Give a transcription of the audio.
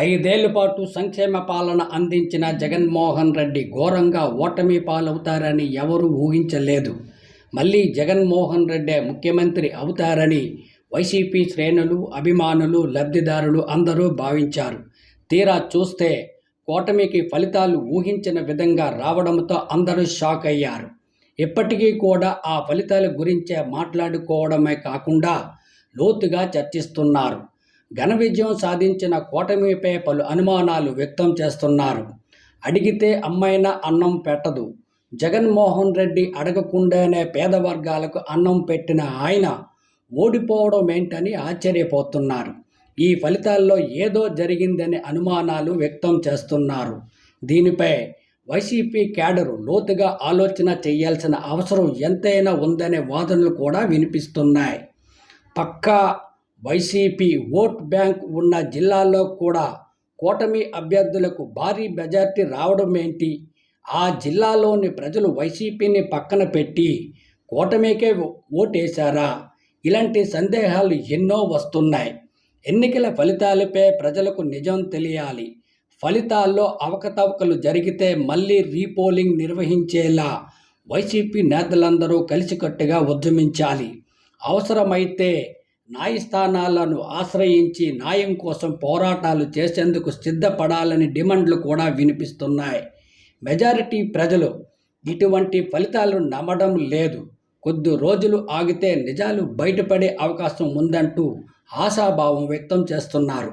ఐదేళ్ల పాటు సంక్షేమ పాలన అందించిన జగన్మోహన్ రెడ్డి ఘోరంగా ఓటమి పాలవుతారని ఎవరూ ఊహించలేదు. మళ్ళీ జగన్మోహన్ రెడ్డే ముఖ్యమంత్రి అవుతారని వైసీపీ శ్రేణులు, అభిమానులు, లబ్ధిదారులు అందరూ భావించారు. తీరా చూస్తే కూటమికి ఫలితాలు ఊహించిన విధంగా రావడంతో అందరూ షాక్ అయ్యారు. ఇప్పటికీ కూడా ఆ ఫలితాల గురించే మాట్లాడుకోవడమే కాకుండా లోతుగా చర్చిస్తున్నారు. ఘన విజయం సాధించిన కూటమిపై పలు అనుమానాలు వ్యక్తం చేస్తున్నారు. అడిగితే అమ్మైనా అన్నం పెట్టదు. జగన్మోహన్ రెడ్డి అడగకుండానే పేద వర్గాలకు అన్నం పెట్టిన ఆయన ఓడిపోవడం ఏంటని ఆశ్చర్యపోతున్నారు. ఈ ఫలితాల్లో ఏదో జరిగిందనే అనుమానాలు వ్యక్తం చేస్తున్నారు. దీనిపై వైసీపీ క్యాడరు లోతుగా ఆలోచన చేయాల్సిన అవసరం ఎంతైనా ఉందనే వాదనలు కూడా వినిపిస్తున్నాయి. పక్కా వైసీపీ ఓట్ బ్యాంక్ ఉన్న జిల్లాల్లో కూడా కూటమి అభ్యర్థులకు భారీ మెజార్టీ రావడం ఏంటి? ఆ జిల్లాలోని ప్రజలు వైసీపీని పక్కన పెట్టి కూటమికే ఓటేశారా? ఇలాంటి సందేహాలు ఎన్నో వస్తున్నాయి. ఎన్నికల ఫలితాలపై ప్రజలకు నిజం తెలియాలి. ఫలితాల్లో అవకతవకలు జరిగితే మళ్ళీ రీపోలింగ్ నిర్వహించేలా వైసీపీ నేతలందరూ కలిసికట్టుగా ఉద్యమించాలి. అవసరమైతే న్యాయస్థానాలను ఆశ్రయించి న్యాయం కోసం పోరాటాలు చేసేందుకు సిద్ధపడాలని డిమాండ్లు కూడా వినిపిస్తున్నాయి. మెజారిటీ ప్రజలు ఇటువంటి ఫలితాలను నమ్మడం లేదు. కొద్ది రోజులు ఆగితే నిజాలు బయటపడే అవకాశం ఉందంటూ ఆశాభావం వ్యక్తం చేస్తున్నారు.